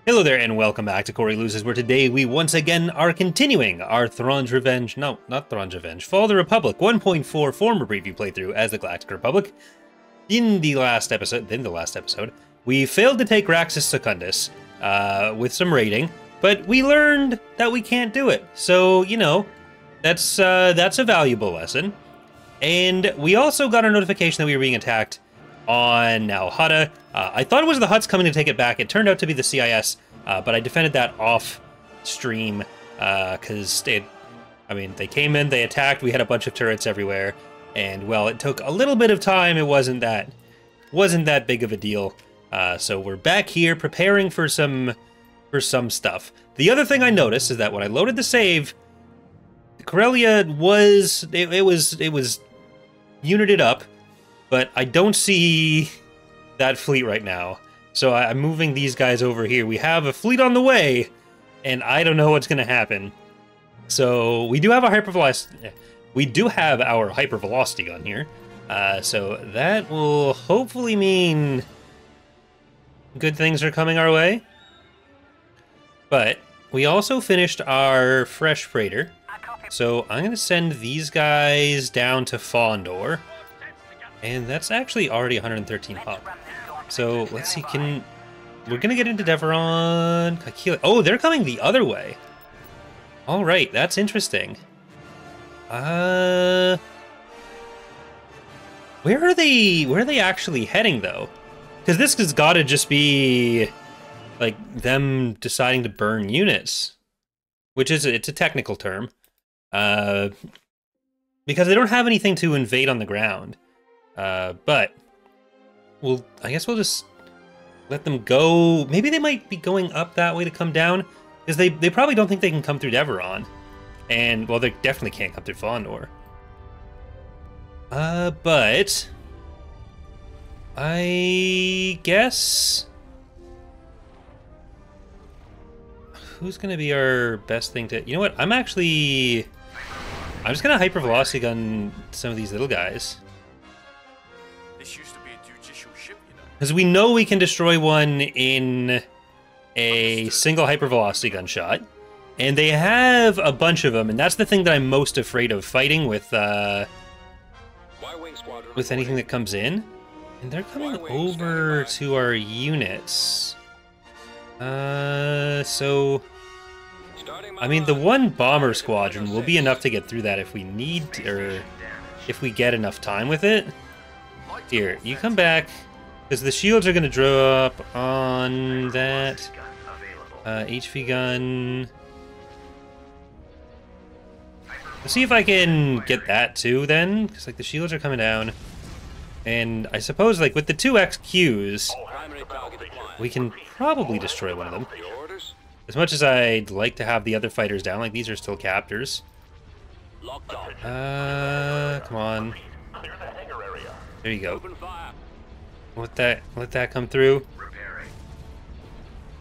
Hello there and welcome back to Corey Loses, where today we once again are continuing our Thrawn's Revenge, no, not Thrawn's Revenge, Fall of the Republic 1.4 former preview playthrough as the Galactic Republic. In the last episode, we failed to take Raxus Secundus with some raiding, but we learned that we can't do it. So, you know, that's a valuable lesson. And we also got a notification that we were being attacked on Nal Hutta. I thought it was the Hutts coming to take it back. It turned out to be the CIS, but I defended that off stream because they came in, they attacked, we had a bunch of turrets everywhere, and well, it took a little bit of time. It wasn't that big of a deal. So we're back here preparing for some stuff. The other thing I noticed is that when I loaded the save, Corellia was united up, but I don't see that fleet right now. So I'm moving these guys over here. We have a fleet on the way, and I don't know what's going to happen. So we do have a hypervelocity. We do have our hypervelocity gun here. So that will hopefully mean good things are coming our way. But we also finished our fresh freighter. So I'm going to send these guys down to Fondor. And that's actually already 113 pop. So let's see, we're gonna get into Deveron, Kakila. Oh, they're coming the other way. All right, that's interesting. Where are they actually heading though? Because this has got to just be like them deciding to burn units, which is it's a technical term. Because they don't have anything to invade on the ground. But I guess we'll just let them go. Maybe they might be going up that way to come down, because they probably don't think they can come through Deveron. And, well, they definitely can't come through Fondor. But I guess who's going to be our best thing to... You know what? I'm just going to hypervelocity gun some of these little guys. Because we know we can destroy one in a single hypervelocity gunshot. And they have a bunch of them, and that's the thing that I'm most afraid of fighting with anything that comes in. And they're coming over to our units. So... I mean, the one bomber squadron will be enough to get through that if we need to, or if we get enough time with it. Here, you come back. Because the shields are going to drop on that HV gun. Let's see if I can get that too then. Because like the shields are coming down. And I suppose like with the 2XQs, we can probably destroy one of them. As much as I'd like to have the other fighters down, like these are still captors. Come on. There you go. Let that come through.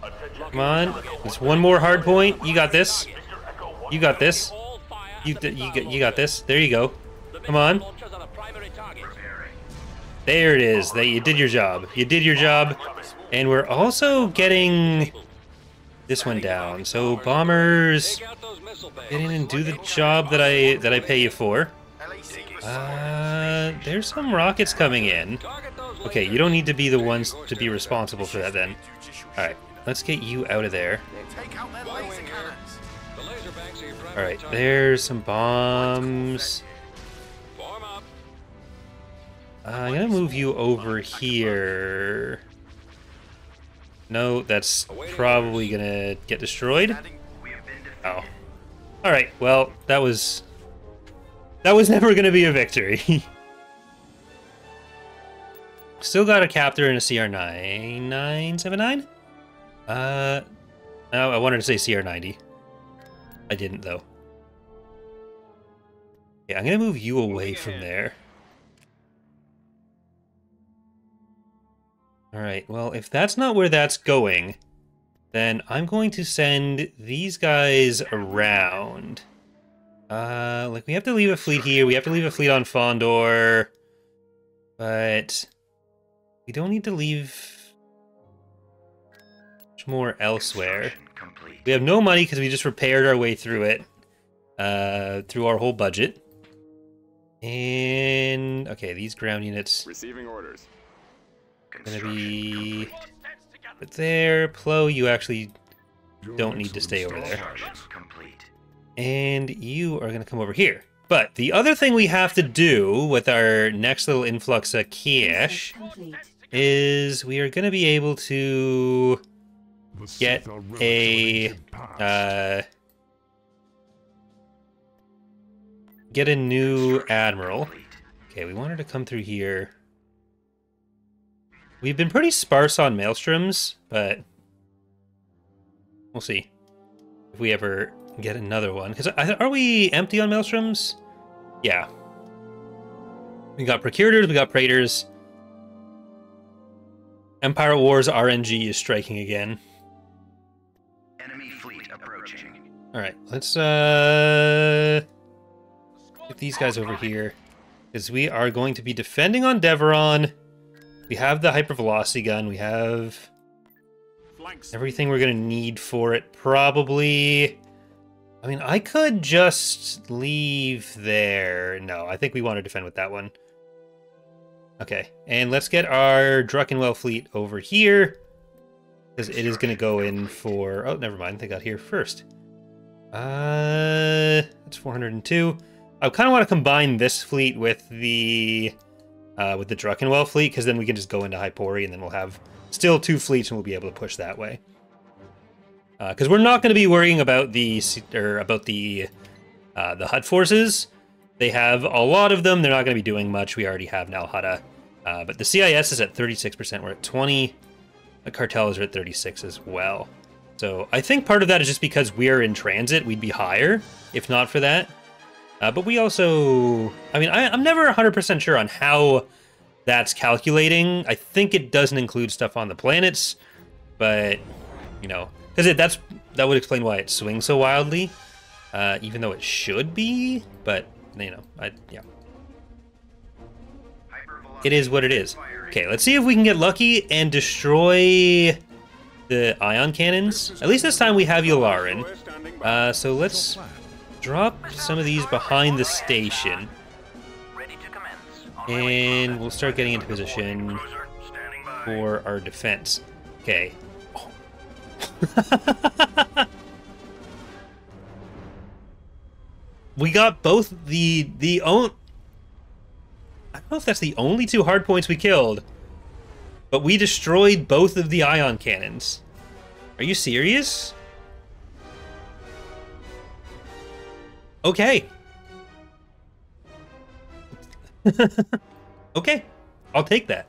Come on. There's one more hard point. You got this. You got this. You got this. There you go. Come on. There it is. You did your job. You did your job. And we're also getting this one down. So bombers, get in and do the job that I pay you for. There's some rockets coming in. Okay, you don't need to be the ones to be responsible for that then. Alright, let's get you out of there. Alright, there's some bombs. I'm gonna move you over here. No, that's probably gonna get destroyed. Oh. Alright, well, that was never gonna be a victory. Still got a captor and a CR9979? I wanted to say CR90. I didn't, though. Yeah, I'm gonna move you away from there. Alright, well, if that's not where that's going, then I'm going to send these guys around. Like, we have to leave a fleet here, we have to leave a fleet on Fondor, but... we don't need to leave much more elsewhere? We have no money because we just repaired our way through it, through our whole budget. And okay, these ground units Receiving orders. gonna be but there. Plo, you actually don't need to stay over there. And you are gonna come over here. But the other thing we have to do with our next little influx of cash is we are gonna be able to get a get a new admiral. Okay, we wanted to come through here. We've been pretty sparse on Maelstroms, but we'll see if we ever get another one. Because are we empty on Maelstroms? Yeah. We got Procurators, we got Praetors. Empire Wars RNG is striking again. Enemy fleet approaching. Alright, let's get these guys over here, because we are going to be defending on Deveron. We have the hypervelocity gun. We have everything we're going to need for it, probably. I mean, I could just leave there. No, I think we want to defend with that one. Okay, and let's get our Druckenwell fleet over here, because it is going to go in for... Oh, never mind. They got here first. That's 402. I kind of want to combine this fleet with the Druckenwell fleet, because then we can just go into Hypori, and then we'll have still 2 fleets, and we'll be able to push that way. Because we're not going to be worrying about the Hutt forces. They have a lot of them. They're not going to be doing much. We already have Nalhutta. But the CIS is at 36%. We're at 20. The cartels are at 36 as well. So I think part of that is just because we're in transit. We'd be higher if not for that. But we also... I mean, I'm never 100% sure on how that's calculating. I think it doesn't include stuff on the planets. But, you know... Because that would explain why it swings so wildly. Even though it should be. But, you know, yeah. It is what it is. Okay, let's see if we can get lucky and destroy the ion cannons. At least this time we have Yularin. So let's drop some of these behind the station. And we'll start getting into position for our defense. Okay. Oh. We got both the I don't know if that's the only 2 hardpoints we killed, but we destroyed both of the ion cannons. Are you serious? Okay. Okay, I'll take that.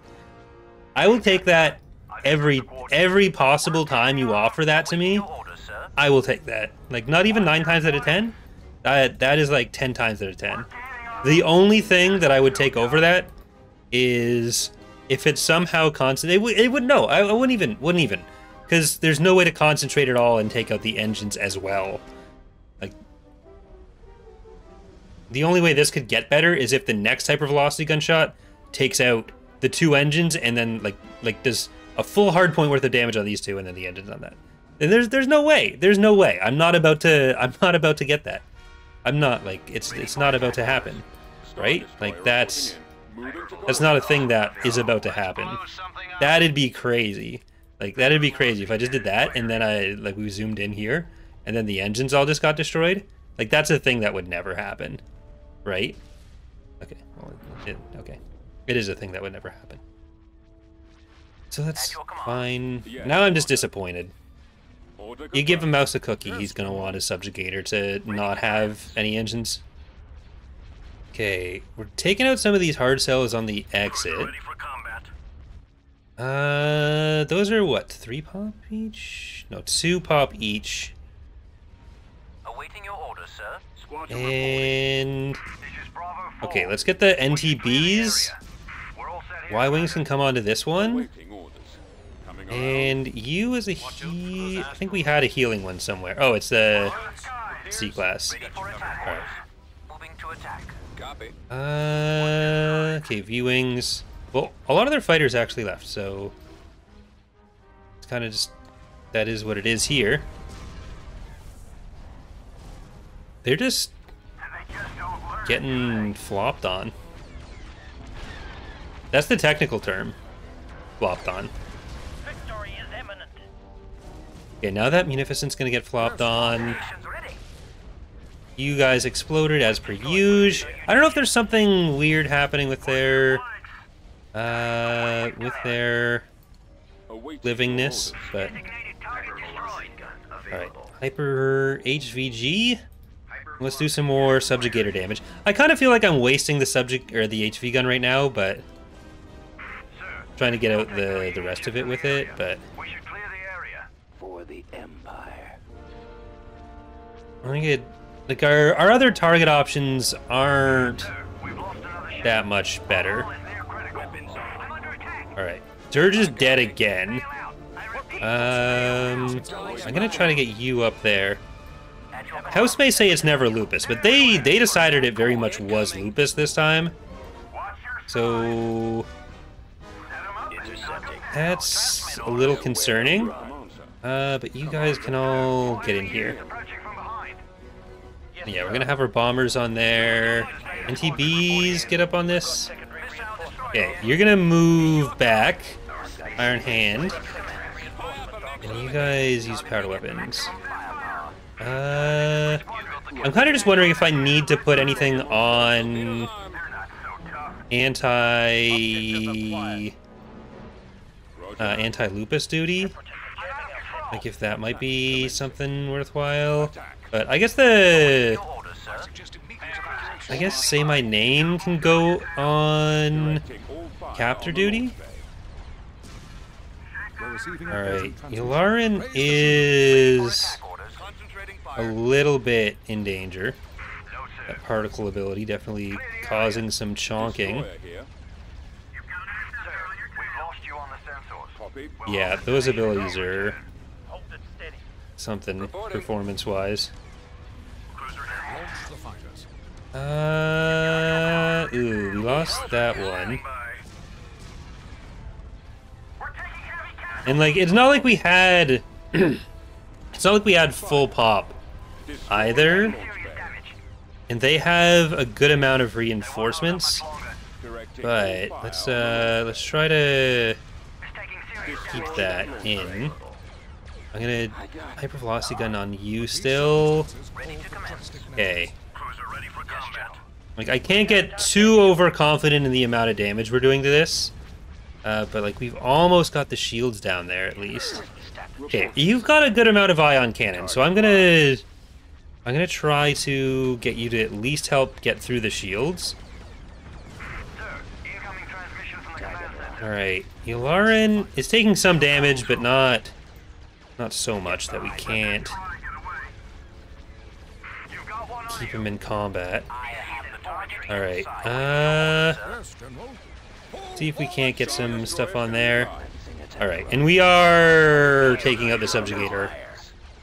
I will take that every possible time you offer that to me. I will take that. Like, not even 9 times out of 10. That is like 10 times out of 10. The only thing that I would take over that is if it's somehow constant. It would no. I wouldn't even, because there's no way to concentrate it all and take out the engines as well. Like, the only way this could get better is if the next hypervelocity gunshot takes out the 2 engines and then like does a full hard point worth of damage on these 2 and then the engines on that. And there's no way. There's no way. I'm not about to get that. I'm not, like, it's not about to happen, right? Like, that's not a thing that is about to happen. That'd be crazy. Like, that'd be crazy if I just did that and then we zoomed in here and then the engines all just got destroyed. Like, that's a thing that would never happen, right? Okay, well, okay. It is a thing that would never happen. So that's fine. Now I'm just disappointed. You give a mouse a cookie, he's going to want a subjugator to not have any engines. Okay, we're taking out some of these hard cells on the exit. Those are what, 3 pop each? No, 2 pop each. Awaiting your orders, sir. And... okay, let's get the NTBs. Y-Wings can come onto this one. And you as a I think we had a healing one somewhere. Oh, it's the C-Class. Alright. Okay, V-Wings. Well, a lot of their fighters actually left, so... it's kind of just that is what it is here. They're just getting flopped on. That's the technical term. Flopped on. Victory is imminent. Okay, now that Munificent's gonna get flopped on. You guys exploded as per usual. I don't know if there's something weird happening with their livingness, but alright. Hyper HVG. Let's do some more subjugator damage. I kind of feel like I'm wasting the HV gun right now, but trying to get out the rest of it with it, but We should clear the area. For the Empire. I think it like our other target options aren't We've lost another ship. that much better. They're critical. I'm under attack. Alright. Dirge is dead again. I'm gonna try to get you up there. House may say it's never lupus, but they decided it very much was lupus this time. So that's a little concerning. But you guys can all get in here. Yeah, we're gonna have our bombers on there. NTBs, get up on this. Okay, you're gonna move back. Iron Hand. And you guys use powder weapons. I'm kind of just wondering if I need to put anything on anti-lupus duty. Like if that might be something worthwhile. But I guess say my name can go on captor duty. Alright, Yularen is a little bit in danger. That particle ability definitely causing some chonking. Yeah, those abilities are something performance-wise. Ooh, we lost that one. And like, it's not like we had it's not like we had full pop either. And they have a good amount of reinforcements. But let's try to keep that in. I'm gonna hypervelocity gun on you still. Okay. Like I can't get too overconfident in the amount of damage we're doing to this. But like we've almost got the shields down there at least. Okay, you've got a good amount of ion cannon, so I'm gonna try to get you to at least help get through the shields. Alright, Yularen is taking some damage, but not so much that we can't keep him in combat. Alright, see if we can't get some stuff on there. Alright, and we are taking out the subjugator.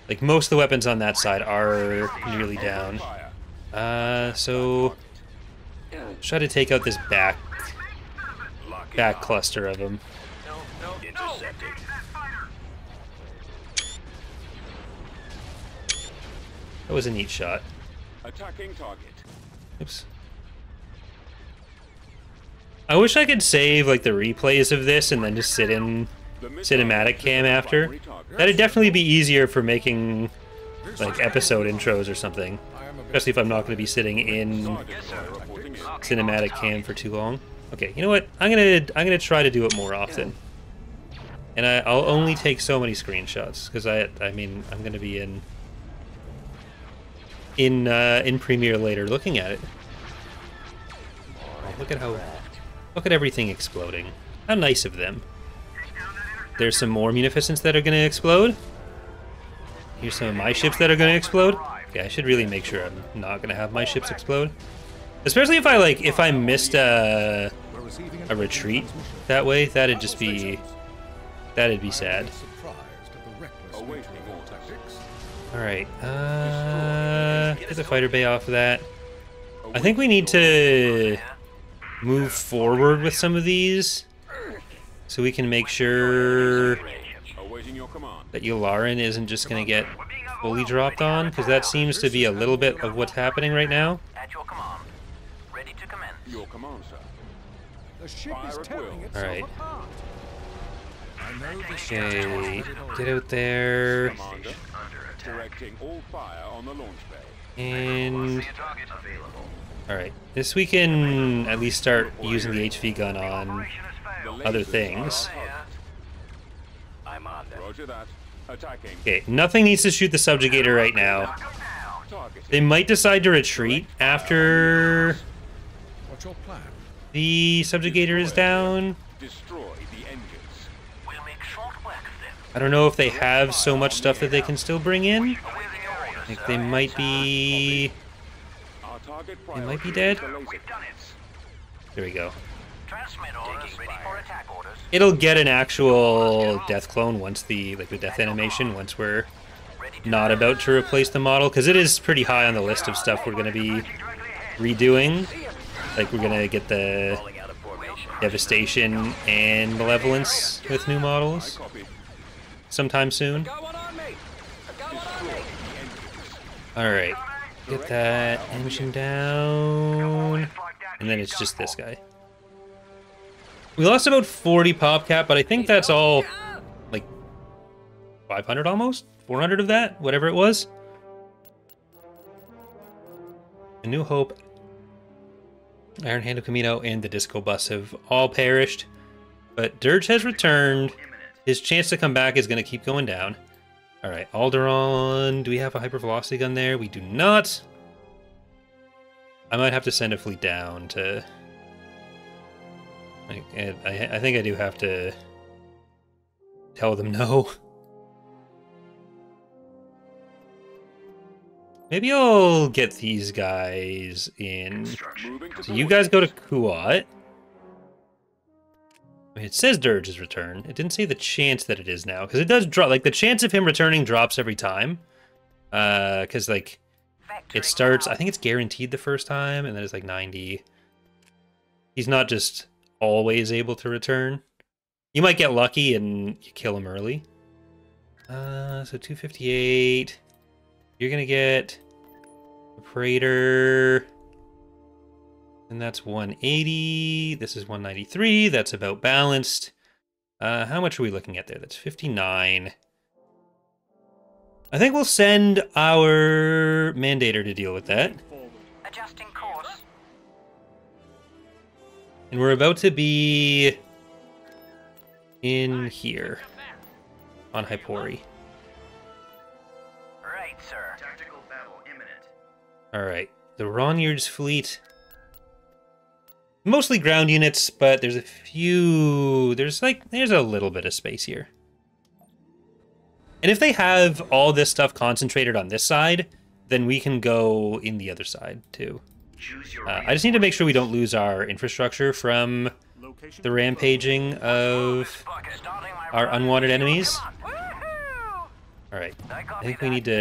Like, most of the weapons on that side are nearly down. So let's try to take out this back cluster of them. That was a neat shot. Attacking target. Oops. I wish I could save like the replays of this and then just sit in cinematic cam after. That'd definitely be easier for making like episode intros or something. Especially if I'm not going to be sitting in cinematic cam for too long. Okay, you know what? I'm gonna try to do it more often. And I'll only take so many screenshots because I mean I'm gonna be in Premiere later looking at it. Oh, look at everything exploding. How nice of them. There's some more munificents that are gonna explode. Here's some of my ships that are gonna explode. Okay, I should really make sure I'm not gonna have my ships explode. Especially if I missed a retreat that way, that'd be sad. Alright, get the fighter bay off of that. I think we need to move forward with some of these so we can make sure your command. that Yularen isn't just going to get fully dropped on, because that seems to be a little bit of what's happening right now. At your command. Ready to commence. Your command, sir. The ship Fire is at tearing will. itself Alright. apart. I know the Okay, get out there, Commander, directing all fire on the launch bay. and... Target available. Alright, this we can at least start using the HV gun on Operation has failed. other Lasers things. are on target. I'm on them. Roger that. Attacking. Okay, nothing needs to shoot the subjugator right now. Targeting. They might decide to retreat after What's your plan? the subjugator is down. Destroy the engines. We'll make short work of them. I don't know if they have so much stuff that they can still bring in. Awaiting orders. Like they might be... Our target might be priority dead. is the laser. We've done it. There we go. Transmit orders. Ready for attack orders. It'll get an actual death clone once the death animation, once we're Ready to not about to replace the model, because it is pretty high on the list of stuff we're going to be redoing. Like we're going to get the falling out of formation. Devastation and Malevolence with new I models copy. sometime soon. Got one on me. Got one on Destroy me. the engines. Alright, get that engine down, and then it's just this guy. We lost about 40 pop cap, but I think that's all, like, 500 almost? 400 of that? Whatever it was. A New Hope, Iron Hand of Camino, and the Disco Bus have all perished. But Dirge has returned. His chance to come back is going to keep going down. Alright, Alderaan. Do we have a hypervelocity gun there? We do not. I might have to send a fleet down to... I think I do have to tell them no. Maybe I'll get these guys in. Moving to So you guys go to Kuat. I mean, it says Dirge's return. It didn't say the chance that it is now, because it does drop. Like the chance of him returning drops every time. Because like it starts. I think it's guaranteed the first time, and then it's like 90. He's not just always able to return. You might get lucky and you kill him early. So 258. You're gonna get a Praetor. And that's 180. This is 193. That's about balanced. How much are we looking at there? That's 59. I think we'll send our Mandator to deal with that. Adjusting course. And we're about to be in here on Hypori. Right, sir. Tactical battle imminent. Alright, the Ronyard's fleet. Mostly ground units, but there's a few... There's a little bit of space here. And if they have all this stuff concentrated on this side, then we can go in the other side, too. Choose your I just need to make sure we don't lose our infrastructure from the rampaging of our unwanted enemies. Woohoo! Alright, I I copy think we that. need to...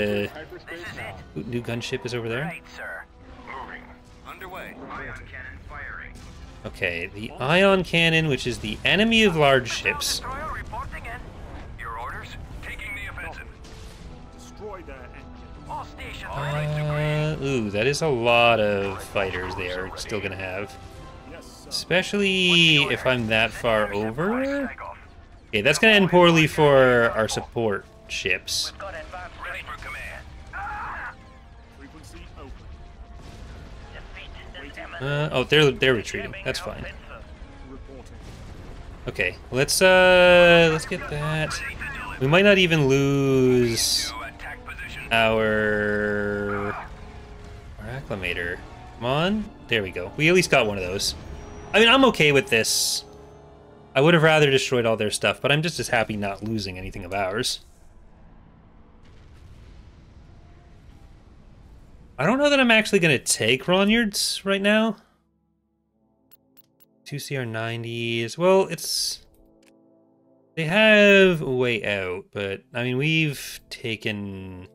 This is it. Ooh, new gunship is over there. Right, sir. moving. Underway. Ion cannon firing. Okay, the Ion Cannon, which is the enemy of large ships. Destroyer reporting in. Your orders? Taking the offensive. Destroy their engine. All stations ready. Ooh, that is a lot of fighters they are still gonna have. Yes, sir. Especially if I'm that far over. Takeoff. Okay, that's gonna end poorly for our support ships. Got advanced Ready for command. Frequency open. defeat is imminent. Oh, they're retreating. That's fine. Reporting. Okay, let's get that. We might not even lose To attack position. our acclimator. Come on. There we go. We at least got one of those. I mean, I'm okay with this. I would have rather destroyed all their stuff, but I'm just as happy not losing anything of ours. I don't know that I'm actually going to take Ronyards right now. 2 CR90s. Well, it's... They have a way out, but, I mean, we've taken...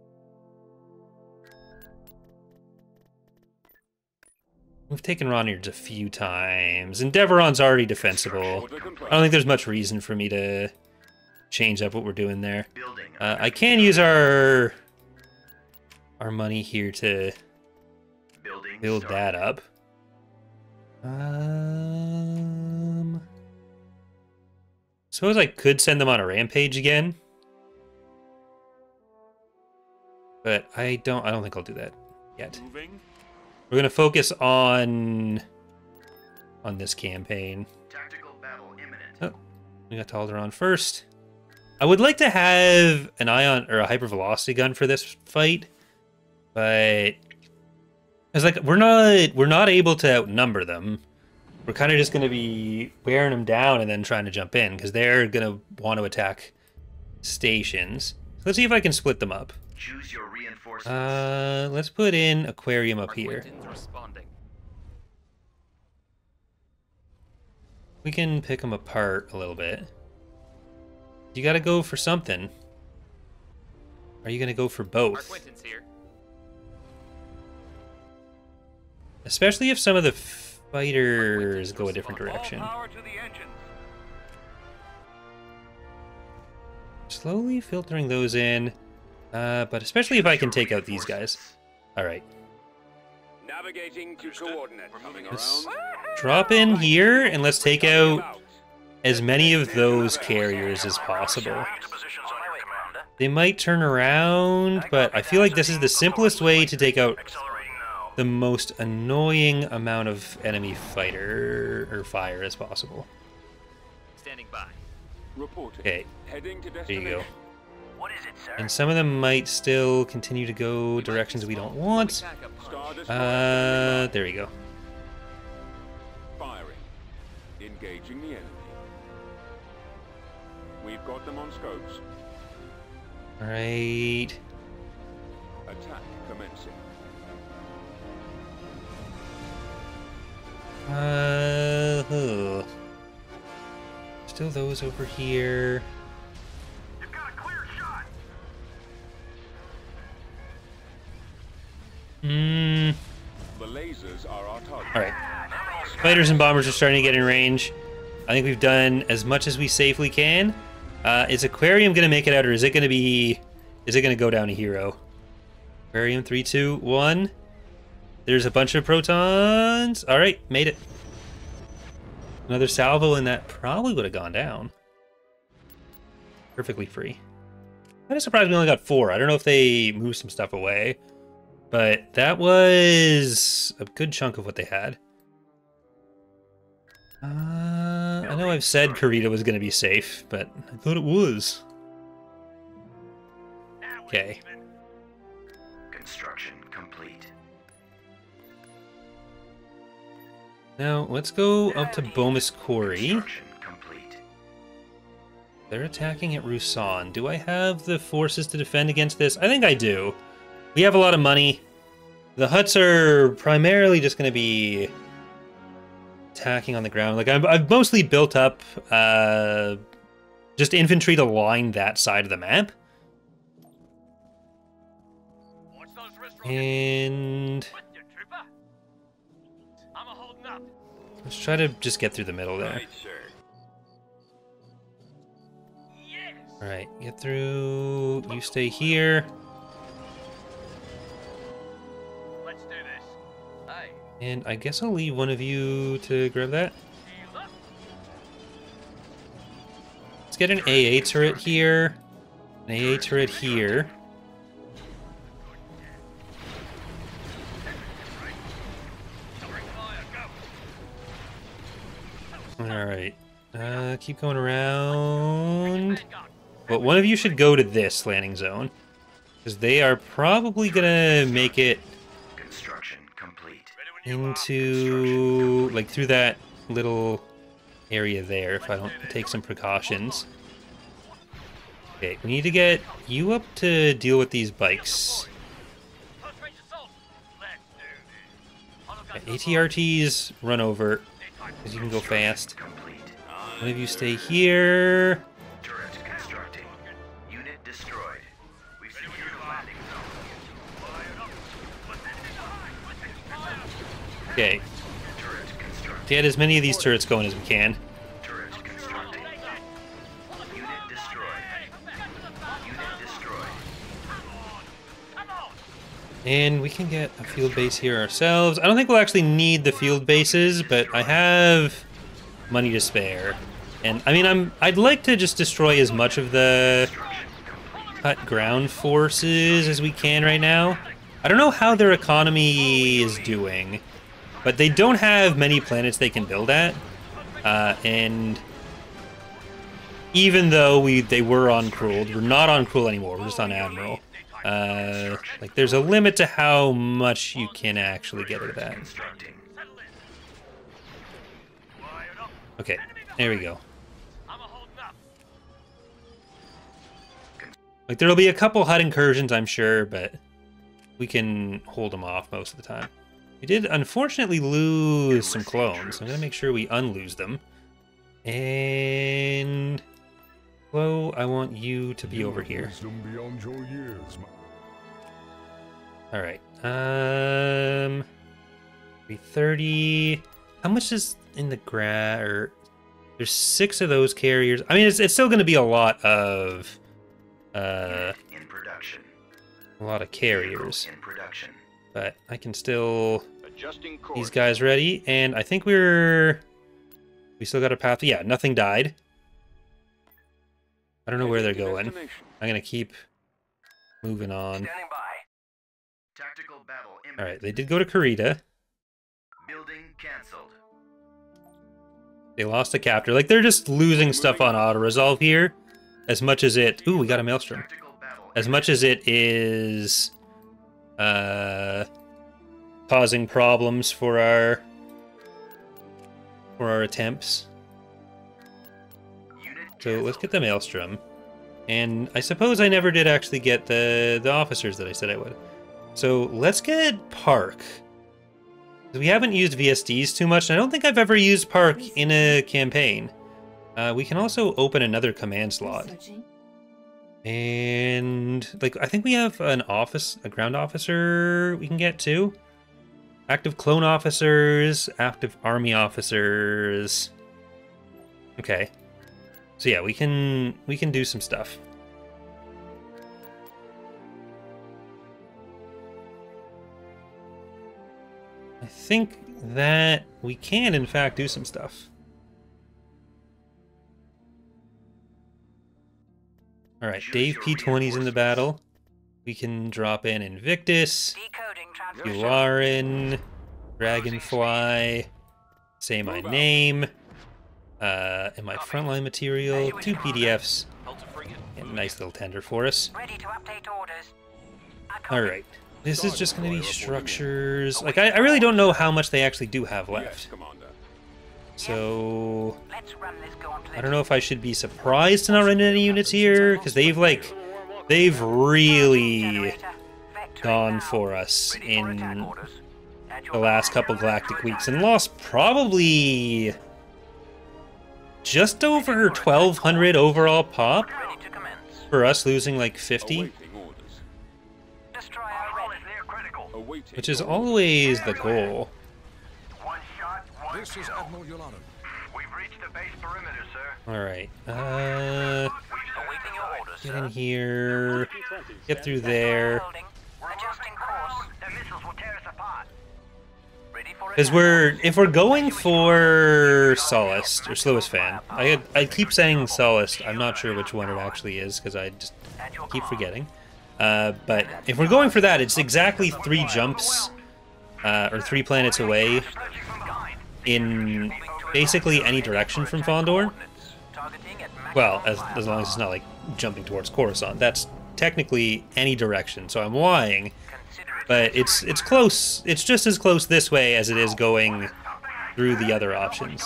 We've taken Ronyards a few times, and Deveron's already defensible. I don't think there's much reason for me to change up what we're doing there. Building. I can use our money here to Building. build that started. up. Suppose I could send them on a rampage again. But I don't think I'll do that yet. Moving. We're gonna focus on this campaign. Tactical battle imminent. Oh, we got Talderon first. I would like to have an ion or a hypervelocity gun for this fight, but it's like we're not able to outnumber them. We're kind of just going to be wearing them down and then trying to jump in because they're going to want to attack stations. So let's see if I can split them up. Choose your reinforcements. Let's put in aquarium up here. We can pick them apart a little bit. You got to go for something. Are you going to go for both? Here. Especially if some of the fighters go a different direction. Power to the engines. Slowly filtering those in, but especially if I can take out these guys. All right. Navigating to coordinates. Coming Let's around. drop in here and let's take out as many of those carriers as possible. Positions on your commander. They might turn around, but I feel like this is the simplest way to take out Accelerating now. the most annoying amount of enemy fighter or fire as possible. Standing by. Reporting. Okay, Heading to there destination. you go. What is it, sir? And some of them might still continue to go directions we don't want. Star Destroyer. There we go. Firing. Engaging the enemy. We've got them on scopes. All right. Attack commencing. Still those over here. You've got a clear shot. Hmm. The lasers are our target. All right. Fighters and bombers are starting to get in range. I think we've done as much as we safely can. Is Aquarium going to make it out, or is it going to be... Is it going to go down a hero? Aquarium, 3, 2, 1. There's a bunch of protons. All right, made it. Another salvo, and that probably would have gone down. Perfectly free. Kind of surprised we only got 4. I don't know if they moved some stuff away, but that was a good chunk of what they had. I know I've said Karita was going to be safe, but I thought it was. Okay. Construction complete. Now, let's go up to Bomis Quarry. Construction complete. They're attacking at Rusan. Do I have the forces to defend against this? I think I do. We have a lot of money. The huts are primarily just going to be attacking on the ground. Like, I've mostly built up just infantry to line that side of the map. Watch those wrist rockets. And With you, trooper. I'm a holding up. let's try to just get through the middle there. Right, sir. Yes. All right, get through. You stay here. Let's do this. Hey, And I guess I'll leave one of you to grab that. shield up. Let's get an AA turret here. An AA turret here. Covering fire, go. Alright. Keep going around. Vanguard. But one of you should go to this landing zone. Because they are probably gonna make it Construction complete. into, like, through that little area there if I don't take some precautions. Okay, we need to get you up to deal with these bikes. Close range assault. Let's do this. I'll look Okay, after ATRTs, run over, because you can go fast. Complete. One of you stay here. Turret constructing. Unit destroyed. We've secured a landing zone. Okay, Turret constructing. get as many of these turrets going as we can. Turret constructing. Unit destroyed. And we can get a field base here ourselves. I don't think we'll actually need the field bases, but I have money to spare. And I mean, I'd like to just destroy as much of the cut ground forces as we can right now. I don't know how their economy is doing, but they don't have many planets they can build at. And even though they were on Cruel, we're not on Cruel anymore. We're just on Admiral. Like there's a limit to how much you can actually get out of that. Okay, there we go. Like there'll be a couple HUD incursions, I'm sure, but we can hold them off most of the time. We did unfortunately lose some clones, so I'm gonna make sure we unlose them. And Flo, I want you to be over here. All right. 330. How much is in the or there's 6 of those carriers. I mean, it's still going to be a lot of In production. a lot of carriers, In production. but I can still Adjusting course. these guys ready, and I think we still got a path. Yeah, nothing died. I don't know where they're going. Destination. I'm gonna keep moving on. Standing by. Tactical battle imminent. All right, they did go to Karita. Building cancelled. They lost a captor. Like they're just losing stuff on auto resolve here, as much as it. Ooh, we got a Maelstrom. Tactical battle As much as it is causing problems for our attempts. Unit So let's get the Maelstrom. And I suppose I never did actually get the officers that I said I would. So let's get Park. We haven't used VSDs too much, and I don't think I've ever used Park in a campaign. We can also open another command slot. And like I think we have a ground officer we can get too. Active clone officers, active army officers. Okay. So yeah, we can do some stuff. I think that we can in fact do some stuff. All right, Dave P20's in the battle. We can drop in Invictus, Yularin, Dragonfly, say my name, and my frontline material, 2 PDFs, and a nice little tender for us. All right, this is just going to be structures. Like, I really don't know how much they actually do have Yes, left. Commander. So I don't know if I should be surprised to not run any units here, because they've really gone for us in the last couple Galactic weeks and lost probably just over 1,200 overall pop for us losing like 50, Awaiting orders. Awaiting which is orders. always the goal. One shot, one This is kill. Admiral Yularin. We've reached the base perimeter, sir. All right, Awaiting your orders, get in here, get through there. The missiles will tear us apart. Because if we're going for Solace or Slowest Fan, I keep saying Solace. I'm not sure which one it actually is because I just keep forgetting. But if we're going for that, it's exactly 3 jumps or 3 planets away in basically any direction from Fondor. Well, as long as it's not like jumping towards Coruscant. That's technically any direction. So I'm lying. But it's close. It's just as close this way as it is going through the other options.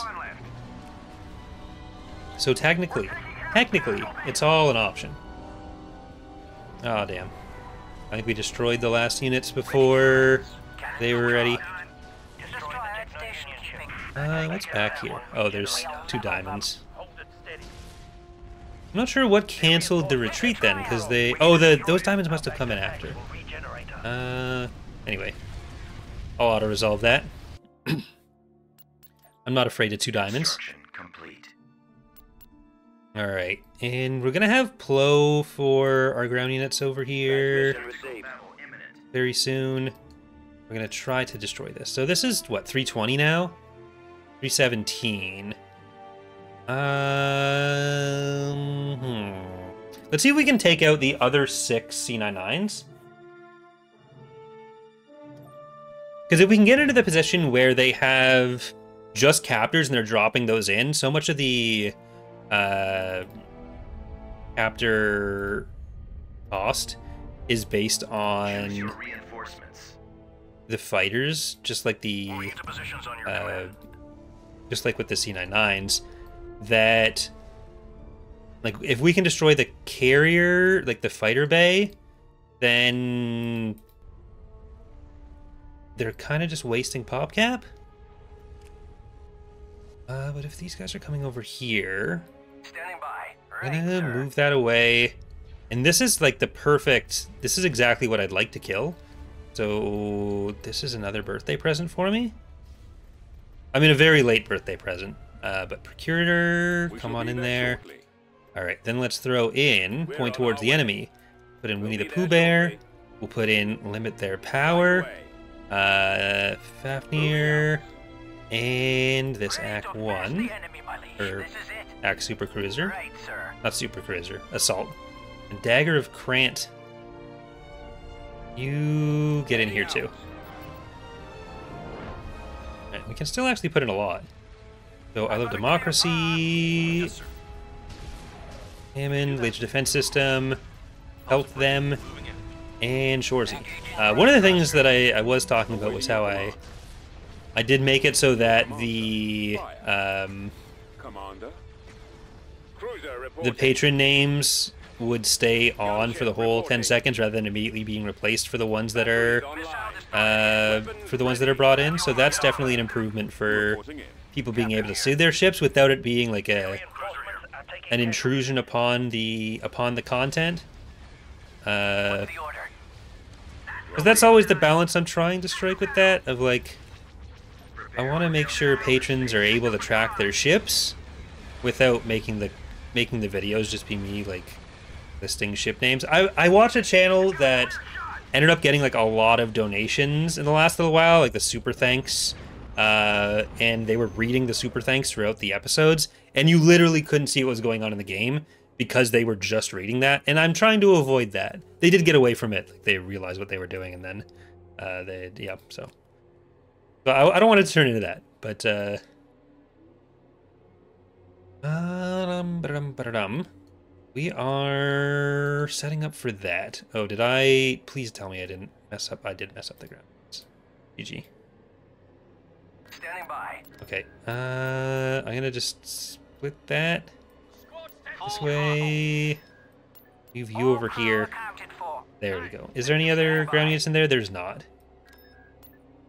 So technically, it's all an option. Oh, damn. I think we destroyed the last units before they were ready. What's back here? Oh, there's 2 diamonds. I'm not sure what canceled the retreat then, because they... Oh, those diamonds must have come in after. Anyway. I'll auto-resolve that. I'm not afraid of 2 diamonds. Construction complete. Alright, and we're gonna have Plo for our ground units over here. Tactical battle imminent. very soon. We're going to try to destroy this. So this is, what, 320 now? 317. Let's see if we can take out the other 6 C99s. Because if we can get into the position where they have just captors and they're dropping those in, so much of the captor cost is based on Choose your reinforcements. the fighters, just like the Orient positions on your command. just like with the C99s, that like if we can destroy the carrier, like the fighter bay, then they're kind of just wasting pop cap. But if these guys are coming over here, Standing by. I'm Ready, gonna sir. move that away. And this is like the perfect, this is exactly what I'd like to kill. So this is another birthday present for me. I mean, a very late birthday present. But Procurator, We come shall on be in there there. shortly. All right, then let's throw in, We're point on towards our the way. enemy. Put in We'll Winnie the be Pooh there Bear. shortly. We'll put in limit their power. Right away. Fafnir. And this Ready Act to 1. face the enemy, my liege. Or This is it. Act Super Cruiser. Right, sir. Not Super Cruiser. Assault. And Dagger of Krant. You get in here too. Alright, we can still actually put in a lot. So I love Democracy. Yes, sir. Hammond, Legion Defense System. Help them. Moving in. And Shorzy. One of the things that I was talking about was how I did make it so that the Commander. Cruiser the reporting. patron names would stay on for the whole 10 seconds rather than immediately being replaced for the ones that are brought in. So that's definitely an improvement for Reporting in. people being able to see their ships without it being like Reinforcements are taking an care. intrusion upon the content. The order. Because that's always the balance I'm trying to strike with that, of like, I want to make sure patrons are able to track their ships without making the videos just be me like listing ship names. I watched a channel that ended up getting like a lot of donations in the last little while, like the super thanks, and they were reading the super thanks throughout the episodes, and you literally couldn't see what was going on in the game because they were just reading that, and I'm trying to avoid that. They did get away from it. Like, they realized what they were doing, and then so I don't want it to turn into that, but we are setting up for that. Oh, did I? Please tell me I didn't mess up. I did mess up the grounds. GG. Standing by. Okay. I'm gonna just split that Squad this standing way. Move you over All here. power accounted for. There we go. Is there any other ground units in there? There's not.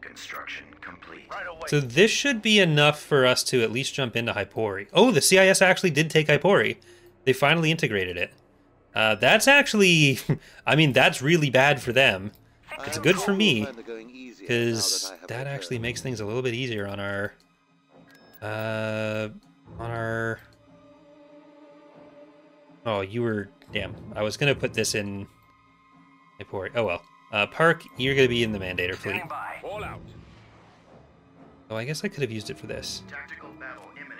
Construction complete. Right away. So this should be enough for us to at least jump into Hypori. Oh, the CIS actually did take Hypori. They finally integrated it. That's actually, I mean, that's really bad for them. It's good for me, because that actually makes things a little bit easier on our... Oh, you were... Damn, I was going to put this in Hypori. Oh, well. Park, you're going to be in the Mandator fleet. Standing by. All out. Oh, I guess I could have used it for this. Tactical battle imminent.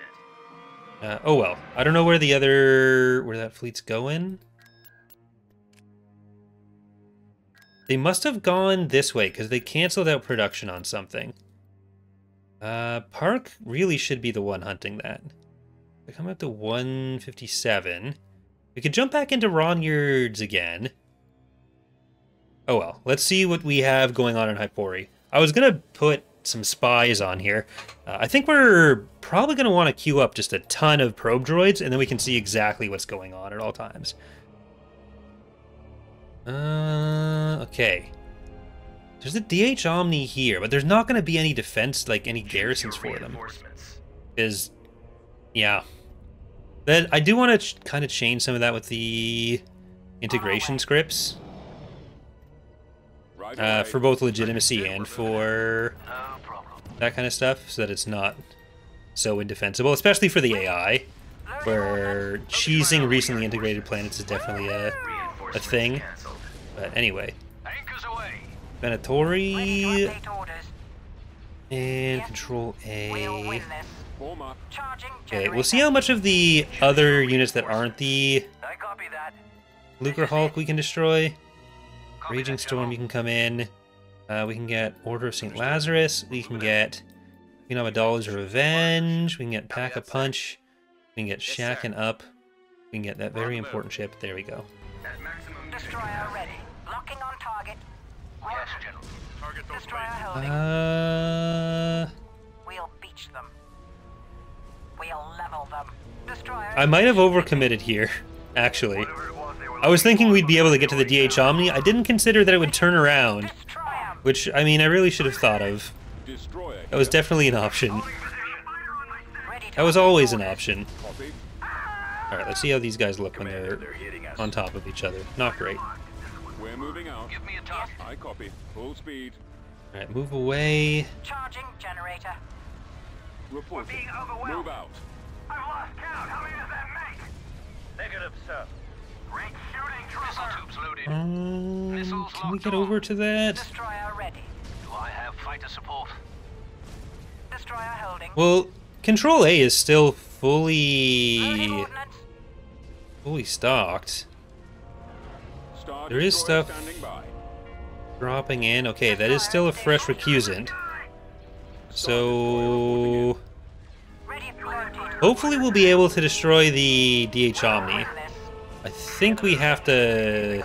Oh well, I don't know where that fleet's going. They must have gone this way because they canceled out production on something. Park really should be the one hunting that. We come up to 157. We could jump back into Ronyards again. Oh well, let's see what we have going on in Hypori. I was gonna put some spies on here. I think we're probably going to want to queue up just a ton of probe droids, and then we can see exactly what's going on at all times. Okay. There's a DH Omni here, but there's not going to be any defense, like any garrisons for them. Because, yeah. I do want to kind of change some of that with the integration scripts. Right away. For both legitimacy and for No problem. that kind of stuff, so that it's not so indefensible, especially for the AI, where cheesing recently integrated planets is definitely a thing. But anyway, Anchors away. Venatori Update orders. and Control We'll A. win this. Form up. Charging Okay, we'll see how much of the other units that aren't the I copy that. Lucre Hulk we can destroy. Copy Raging that, Storm, General. you can come in. We can get Order of St. Lazarus. We can get Dollars of Revenge. We can get Pack a Punch. We can get Shacken Up. We can get that very important ship. There we go. At maximum unit Destroyer capacity. ready. Locking on target. Yes, General. Target those Destroyer planes. holding. Uh, We'll beach them. We'll level them. Destroyer. I might have overcommitted here, actually. Whatever it was they were I was thinking we'd be able to get to the DH Omni. I didn't consider that it would turn around, Destroy 'em. which, I mean, I really should have thought of. Destroyer. That was definitely an option. Ready to That was update always an orders. option. Copy. Alright, let's see how these guys look when Commander, they're they're hitting us. on top of each other. Not great. We're moving out. Give me a task. I copy. Full speed. Alright, move away. Charging generator. Reporting. being overwhelmed. Move out. I've lost count. How many does that make? Negative, sir. Great shooting, Missile tubes loaded. Can we get over to that? Destroyer ready. Do I have fighter support? Destroyer holding. Well, Control A is still Loading fully ordnance. stocked. Star There is Destroyer stuff standing by. dropping in. Okay, that is still a fresh recusant. So Ready for rotate. hopefully we'll be able to destroy the DH Omni. Win this. I think we have to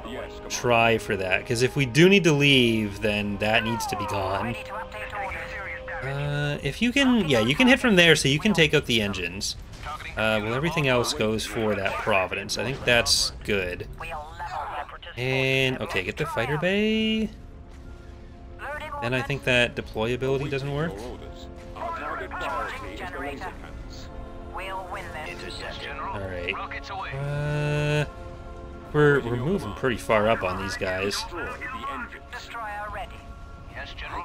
Yes, come try for that, because if we do need to leave, then that needs to be gone. Ready to update orders. If you can, yeah, you can hit from there, so you can take out the engines. Well, everything else goes for that Providence. I think that's good. We'll level them. And, okay, get the fighter bay. Loading Then I think that deployability doesn't work. Your orders. Our target priority is the laser Generator. cannons. We'll win this. Yes, General. Alright. Rockets away. We're moving pretty far up on these guys. Destroy the engines. Destroyer ready. Yes, General.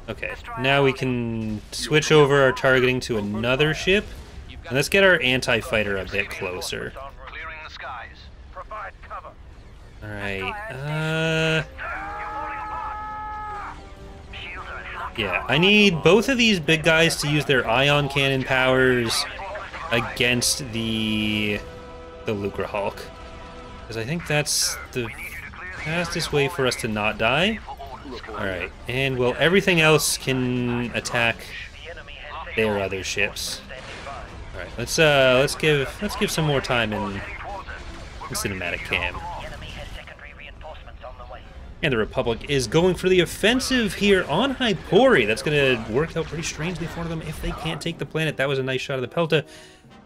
Okay, now we can switch over our targeting to another ship. And let's get our anti-fighter a bit closer. Clearing the skies. Provide cover. Alright, yeah, I need both of these big guys to use their ion cannon powers against the Lucre Hulk. Because I think that's the fastest way for us to not die. Alright, and well, everything else can attack their other ships. Alright, let's give some more time in cinematic cam. And the Republic is going for the offensive here on Hypori. That's going to work out pretty strangely for them if they can't take the planet. That was a nice shot of the Pelta.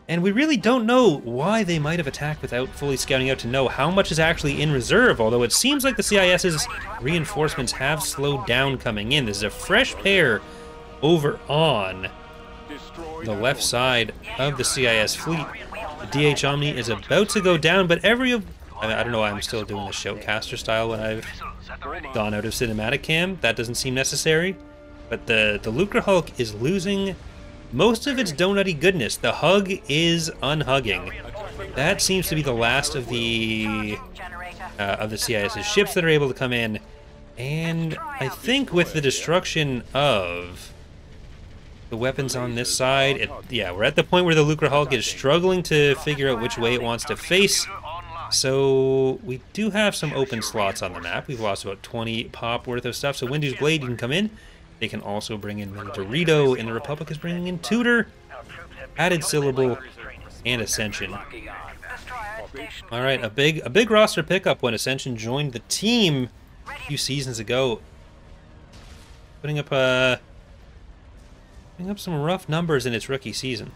And we really don't know why they might have attacked without fully scouting out to know how much is actually in reserve, although it seems like the CIS's reinforcements have slowed down coming in. This is a fresh pair over on Destroy the their left orders. side of the CIS fleet. The DH Omni is about to go down, but I don't know why I'm still doing the Shoutcaster style when I've gone out of cinematic cam. That doesn't seem necessary. But the Lucre Hulk is losing most of its donutty goodness. The hug is unhugging. That seems to be the last of the CIS's ships that are able to come in. And I think with the destruction of the weapons on this side, yeah, we're at the point where the Lucre Hulk is struggling to figure out which way it wants to face. So we do have some open slots on the map. We've lost about 20 pop worth of stuff. So Windu's Blade, you can come in. They can also bring in Dorito, and the Republic is bringing in Tutor, Added Syllable, and Ascension. All right, a big roster pickup when Ascension joined the team a few seasons ago, putting up some rough numbers in its rookie season.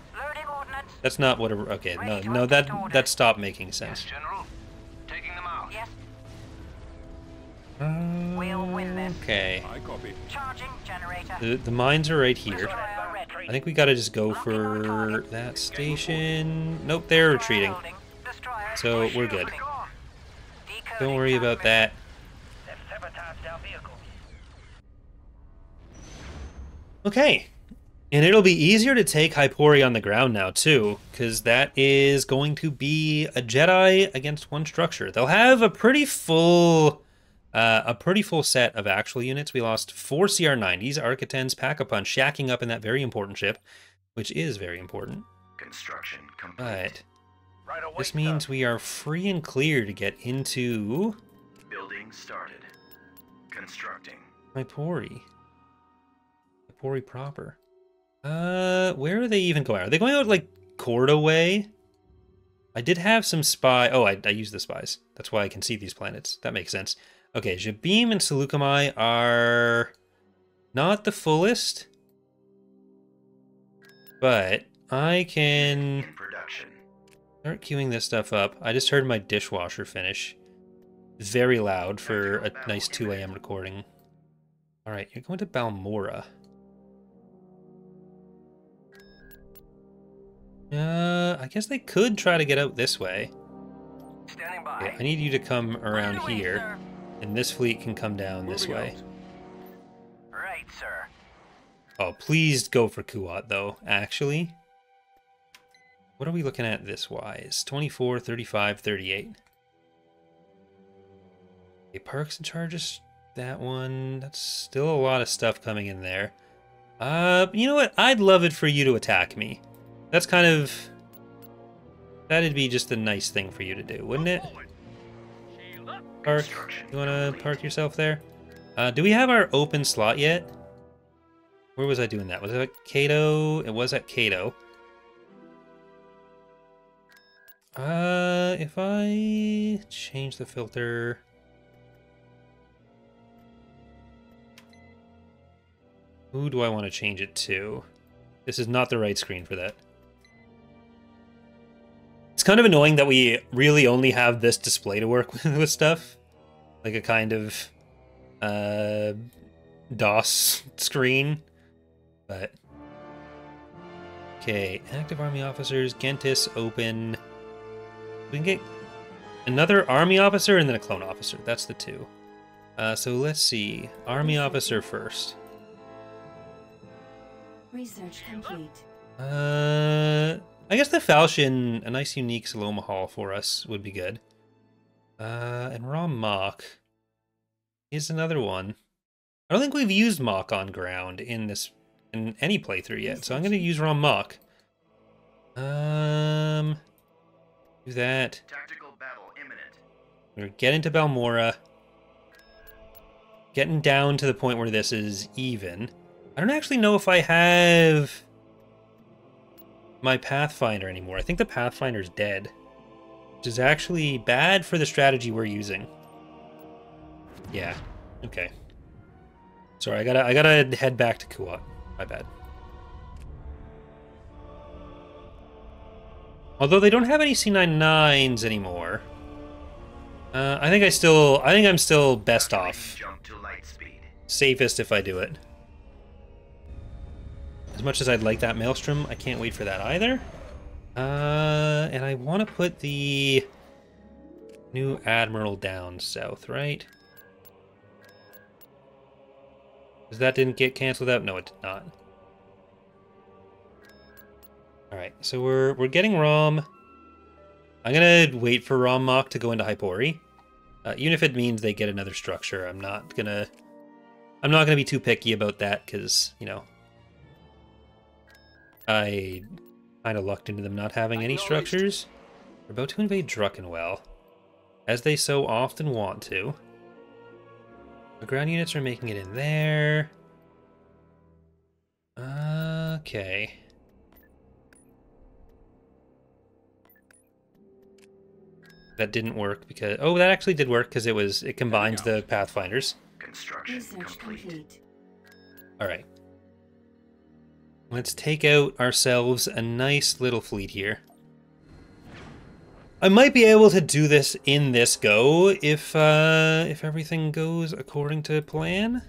That's not what a okay. No, that stopped making sense. General. Taking them out. Yes. We'll win this. Okay, I copy. Charging generator. the mines are right here. Destroyer ready. I think we gotta just go for that station. Nope, they're retreating. Destroyer So we're good. decoding Don't worry about that. They've sabotaged our vehicle. Okay. And it'll be easier to take Hypori on the ground now, too, because that is going to be a Jedi against one structure. They'll have a pretty full a pretty full set of actual units. We lost 4 CR-90s, Architens, Pack-a-Punch, shacking up in that very important ship, which is very important. Construction complete. But Right away, this means we are free and clear to get into Building started. Constructing. Hypori. Hypori proper. Where are they even going? Are they going out like Corda way? I did have some spy. Oh, I used the spies. That's why I can see these planets. That makes sense. Okay, Jabim and Seleucami are not the fullest, but I can In production. start queuing this stuff up. I just heard my dishwasher finish. Very loud for a nice 2 a.m. recording. All right, you're going to Balmora. I guess they could try to get out this way. Standing by. Okay, I need you to come around Underway, here, sir. and this fleet can come down this Moving way. out. Right, sir. Oh, please go for Kuat, though, actually. What are we looking at this wise? 24, 35, 38. Okay, perks and charges, that one. That's still a lot of stuff coming in there. You know what? I'd love it for you to attack me. That's kind of... That'd be just a nice thing for you to do, wouldn't it? Shield up. Park, you want to park yourself there? Do we have our open slot yet? Where was I doing that? Was it at Cato? It was at Cato. If I change the filter... Who do I want to change it to? This is not the right screen for that. It's kind of annoying that we really only have this display to work with stuff. Like a kind of DOS screen. But okay, active army officers, Gentis open. We can get another army officer and then a clone officer. That's the two. So let's see. Army officer first. Research complete. I guess the Falchion, a nice unique Saloma Hall for us would be good. And Raw Mock is another one. I don't think we've used Mock on ground in any playthrough yet, so I'm gonna use Raw Mock. Do that. Tactical battle imminent. We're getting to Balmora. Getting down to the point where this is even. I don't actually know if I have my Pathfinder anymore. I think the Pathfinder's dead, which is actually bad for the strategy we're using. Yeah, okay. Sorry, I gotta head back to Kuat. My bad. Although they don't have any C99s anymore. I think I'm still best off. Jump to light speed. Safest if I do it. As much as I'd like that Maelstrom, I can't wait for that either. And I want to put the new Admiral down south, right? Because that didn't get canceled out? No, it did not. Alright, so we're getting Rom. I'm gonna wait for Rom Mock to go into Hypori. Even if it means they get another structure, I'm not gonna be too picky about that, because, you know, I kind of lucked into them not having any structures. They're about to invade Druckenwell, as they so often want to. The ground units are making it in there. Okay. That didn't work because... Oh, that actually did work because it combines the Pathfinders. Construction Research complete. complete. Alright. Let's take out ourselves a nice little fleet here. I might be able to do this in this go if everything goes according to plan.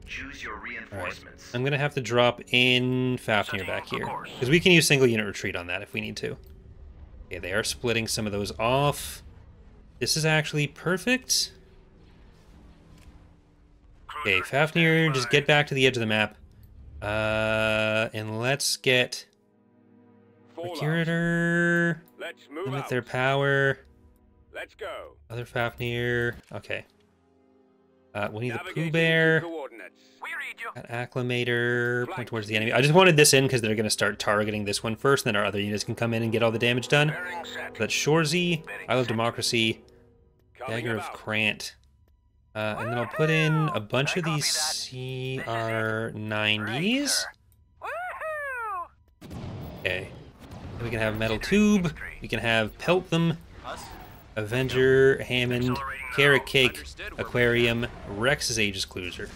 Choose your Alright. reinforcements. I'm gonna have to drop in Fafnir back here. Because we can use single unit retreat on that if we need to. Okay, they are splitting some of those off. This is actually perfect. Okay, Fafnir, just get back to the edge of the map. And let's get Fall out. Procurator, Let's move limit out. their power, Let's go. other Fafnir, okay. Winnie the Pooh Navigating Bear. to coordinates. We read you. That Acclimator. Point towards the enemy. I just wanted this in because they're going to start targeting this one first, and then our other units can come in and get all the damage done. Bearing set. That's Shorzy, Isle of Democracy, Coming Dagger of about. Krant. And then I'll put in a bunch of these CR90s. Woohoo! Okay. Then we can have Metal Tube. We can have Pelt Them, Us? Avenger, Hammond, Carrot Cake, Aquarium, Rex's Aegis Cruiser.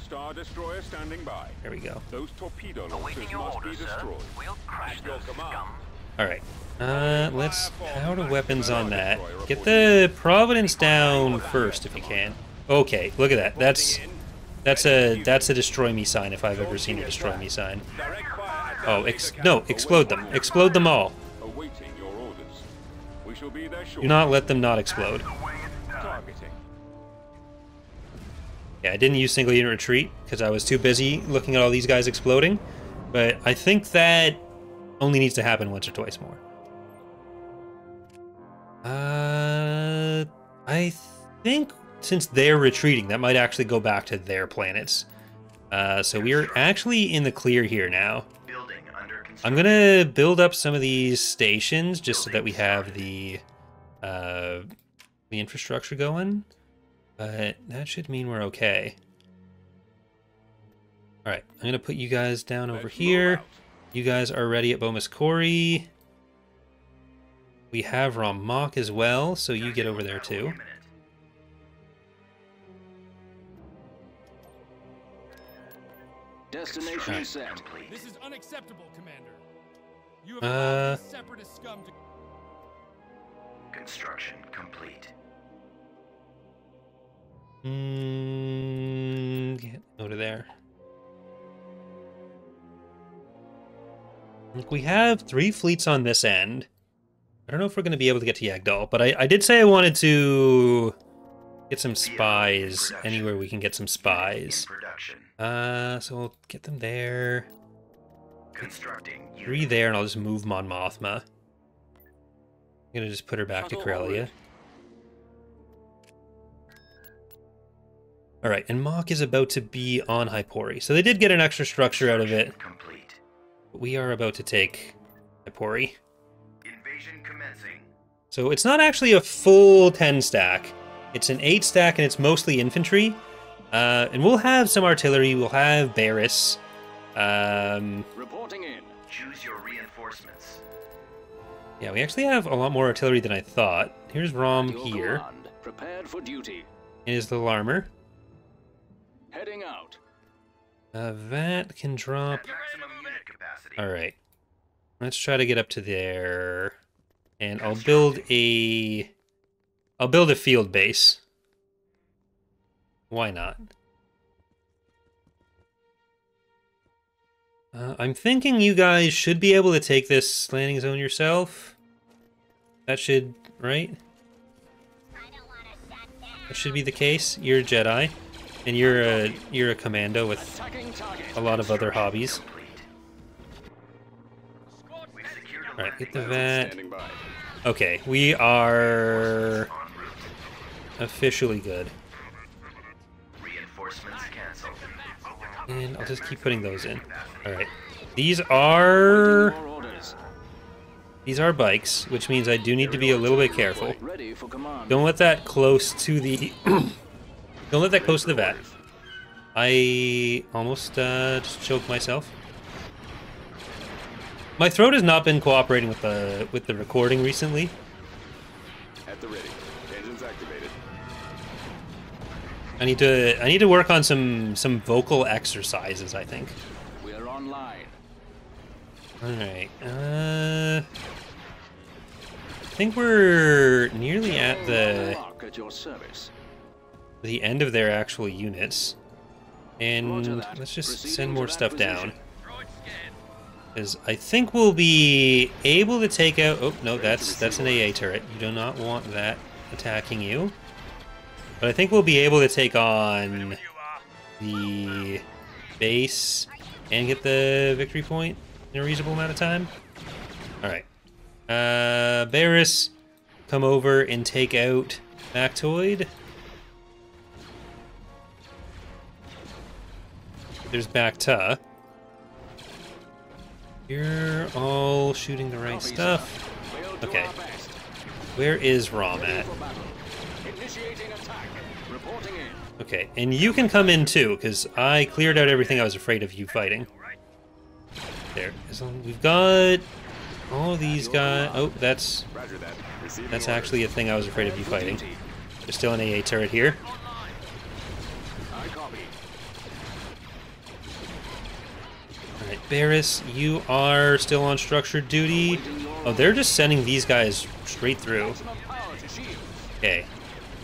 Star Destroyer standing by. There we go. Those torpedo Awaiting launchers your must be orders, sir. destroyed. We'll crush At your those command. scum. Alright. Let's powder weapons on that. Get the Providence down first if you can. Okay, look at that. That's a destroy me sign if I've ever seen a destroy me sign. Direct fire at Oh, the no, explode them. Explode them all. Awaiting your orders. We shall be there Do shortly. not let them not explode. Targeting. Yeah, I didn't use single unit retreat because I was too busy looking at all these guys exploding. But I think that only needs to happen once or twice more. I think since they're retreating, that might actually go back to their planets. So we're actually in the clear here now. Building under construction. I'm gonna build up some of these stations just so that we have the infrastructure going. But that should mean we're okay. All right, I'm gonna put you guys down over Let's here. move out. You guys are ready at Bomaskori. We have Ramok as well, so you get over there too. Destination Right. set. Complete. This is unacceptable, Commander. You have Uh, allowed these separatist scum to... Construction complete. Get over there. Look, we have 3 fleets on this end. I don't know if we're going to be able to get to Yagdal, but I did say I wanted to get some spies anywhere we can get some In spies. production. So we'll get them there. Constructing. 3 there, and I'll just move Mon Mothma. I'm going to just put her back to Shuttle Corellia. Alright, and Mach is about to be on Hypori. So they did get an extra structure out of it. Complete. But we are about to take Hypori. Invasion commencing. So it's not actually a full 10 stack. It's an 8 stack and it's mostly infantry. And we'll have some artillery. We'll have Barris. Reporting in. Choose your reinforcements. Yeah, we actually have a lot more artillery than I thought. Here's Rom Your here. command. Prepared for duty. And his little armor. Heading out. That can drop. Maximum unit capacity. Alright. Let's try to get up to there. And I'll build a field base. Why not? I'm thinking you guys should be able to take this landing zone yourself. That should, right? That should be the case. You're a Jedi, and you're a commando with Attacking target. a lot of other hobbies. Complete. We've secured a All right, get landing the vat. Standing by. Okay, we are en route. officially good. Reinforcements canceled. And I'll just keep putting those in. Alright. These are Your orders. bikes, which means I do need to be a little bit careful. Ready for command. Don't let that close to the don't let that close to the vat. I almost just choked myself. My throat has not been cooperating with the recording recently. At the ready. Engines activated. I need to work on some vocal exercises, I think. We're online. Alright, I think we're nearly at Lock at your service. the end of their actual units. And Roger that. let's just Proceeding send to more that stuff position. down. Droid scan. Because I think we'll be able to take out... Oh, no, that's an AA turret. You do not want that attacking you. But I think we'll be able to take on You are. the base and get the victory point in a reasonable amount of time. Alright. Barris, come over and take out Factoid. there's Bacta. You're all shooting the right stuff. We'll do Okay. our best. Where is Rom at? For battle. Initiating attack. Reporting in. Okay, and you can come in too, because I cleared out everything I was afraid of you fighting. There. We've got all these guys. Oh, that's Roger that. Receiving that's orders. actually a thing I was afraid of you fighting. There's still an AA turret here. I copy. Alright, Barris, you are still on structured duty. Oh, they're just sending these guys straight through. Maximum power to shields. Okay.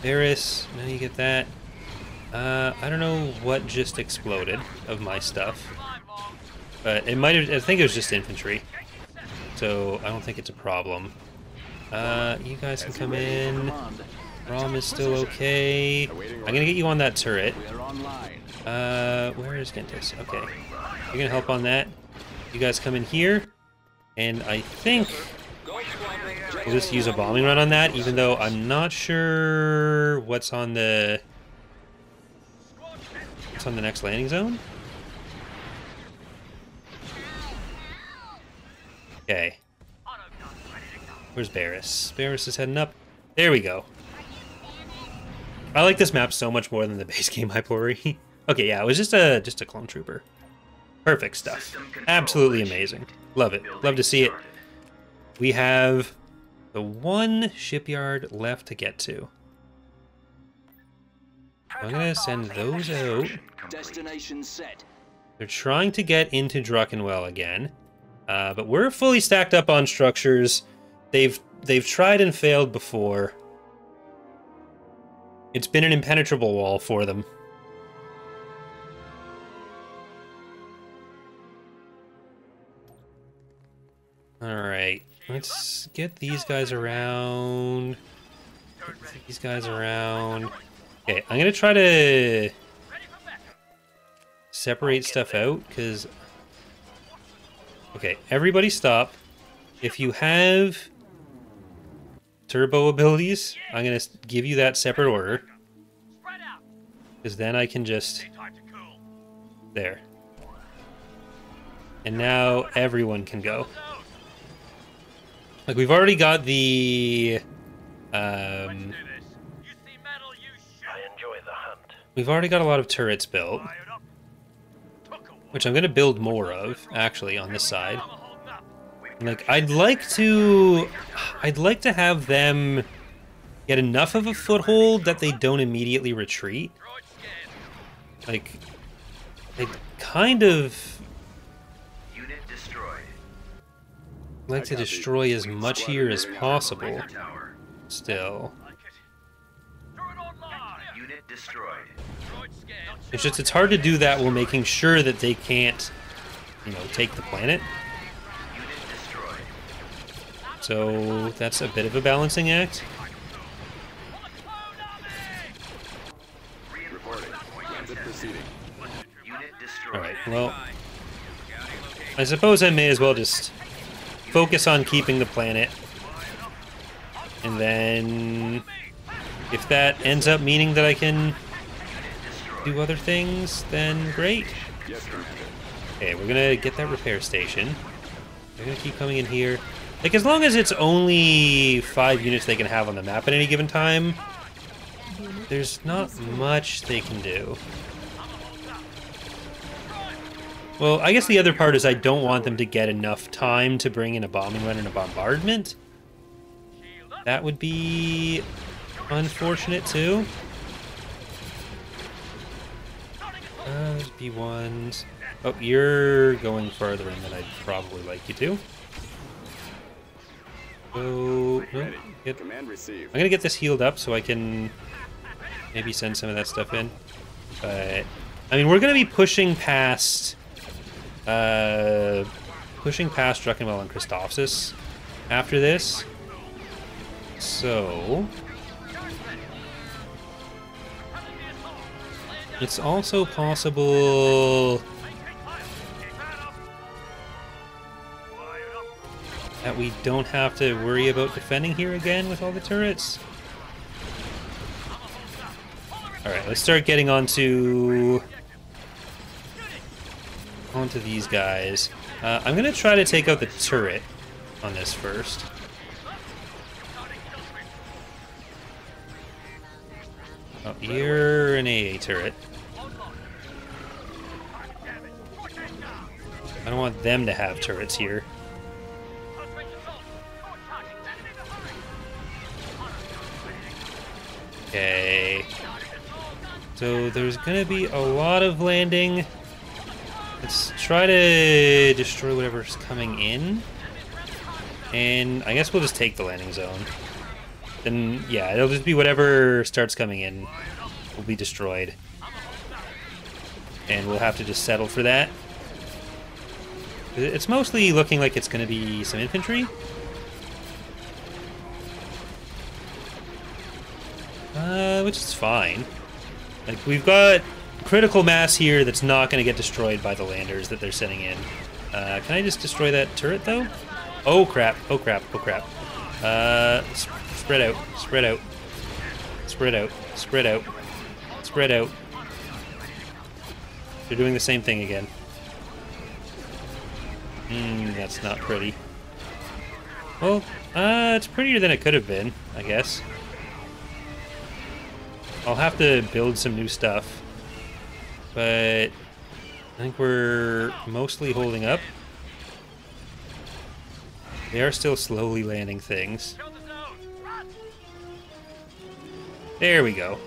Barris, now you get that. I don't know what just exploded of my stuff. But it might have, I think it was just infantry. So I don't think it's a problem. You guys can come in. Command. Rom is still okay. I'm gonna get you on that turret. We're online. Where is Gentis? Okay. You're gonna help on that. You guys come in here. And I think we'll just use a bombing run on that, even though I'm not sure what's on the next landing zone. Okay. Where's Barris? Barris is heading up. There we go. I like this map so much more than the base game Hypori. Okay, yeah, it was just a clone trooper. Perfect stuff. Absolutely amazing. Love it. Love to see it. We have the one shipyard left to get to. I'm gonna send those out. Destination set. They're trying to get into Druckenwell again, but we're fully stacked up on structures. They've tried and failed before. It's been an impenetrable wall for them. Alright, let's get these guys around. Get these guys around. Okay, I'm gonna try to separate stuff out, because... Okay, everybody stop. If you have turbo abilities, I'm gonna give you that separate order. Because then I can just... There. And now everyone can go. Like, we've already got the... I enjoy the hunt. We've already got a lot of turrets built. Which I'm going to build more of, actually, on this side. Like, I'd like to have them get enough of a foothold that they don't immediately retreat. Like, I kind of Unit destroyed. like to destroy as much here as possible. Tower. Still, Unit destroyed. it's just, it's hard to do that while making sure that they can't, you know, take the planet. Unit destroyed. So that's a bit of a balancing act. Reporting. Transit proceeding. Unit destroyed. Alright, well, I suppose I may as well just focus on keeping the planet. And then, if that ends up meaning that I can do other things, then great. Yes, Commander. Okay, we're gonna get that repair station. They're gonna keep coming in here. Like, as long as it's only 5 units they can have on the map at any given time, there's not much they can do. Well, I guess the other part is I don't want them to get enough time to bring in a bombing run and a bombardment. That would be unfortunate, too. There's B1s. Oh, you're going farther in than I'd probably like you to. So, no, Command received. I'm gonna get this healed up so I can maybe send some of that stuff in. But, I mean, we're gonna be pushing past Druckenwell and Christophsis after this. So, it's also possible that we don't have to worry about defending here again with all the turrets. Alright, let's start getting on to onto these guys. I'm going to try to take out the turret on this first. Oh, you're an AA turret. I don't want them to have turrets here. Okay. So there's gonna be a lot of landing. Let's try to destroy whatever's coming in. And I guess we'll just take the landing zone. Then, yeah, it'll just be whatever starts coming in will be destroyed. And we'll have to just settle for that. It's mostly looking like it's going to be some infantry. Which is fine. Like, we've got critical mass here that's not going to get destroyed by the landers that they're sending in. Can I just destroy that turret, though? Oh, crap. Oh, crap. Oh, crap. Spread out. Spread out. Spread out. Spread out. Spread out. They're doing the same thing again. That's not pretty. Well, it's prettier than it could have been, I guess. I'll have to build some new stuff. But I think we're mostly holding up. They are still slowly landing things. There we go.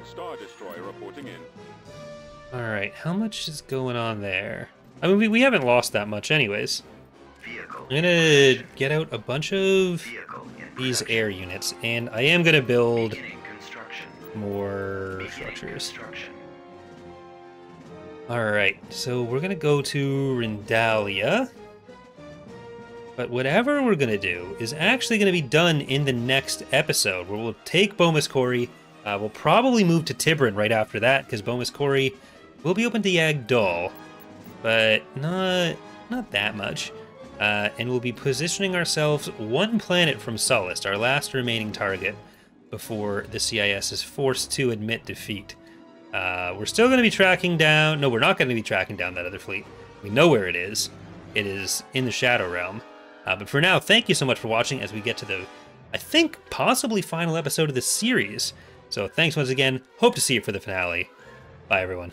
Star Destroyer reporting in. Alright, how much is going on there? I mean, we haven't lost that much anyways. Vehicle I'm gonna get out a bunch of Vehicle in these production. air units, and I am gonna build Beginning construction. more Beginning structures. construction. Alright, so we're gonna go to Rindalia. But whatever we're gonna do is actually gonna be done in the next episode, where we'll take Bomis Kori. We'll probably move to Tibrin right after that, because Bomis Kori will be open to Yagdal, but not that much. And we'll be positioning ourselves one planet from Sullust, our last remaining target, before the CIS is forced to admit defeat. We're still going to be tracking down... No, we're not going to be tracking down that other fleet. We know where it is. It is in the Shadow Realm. But for now, thank you so much for watching as we get to the, I think, possibly final episode of this series. So thanks once again. Hope to see you for the finale. Bye, everyone.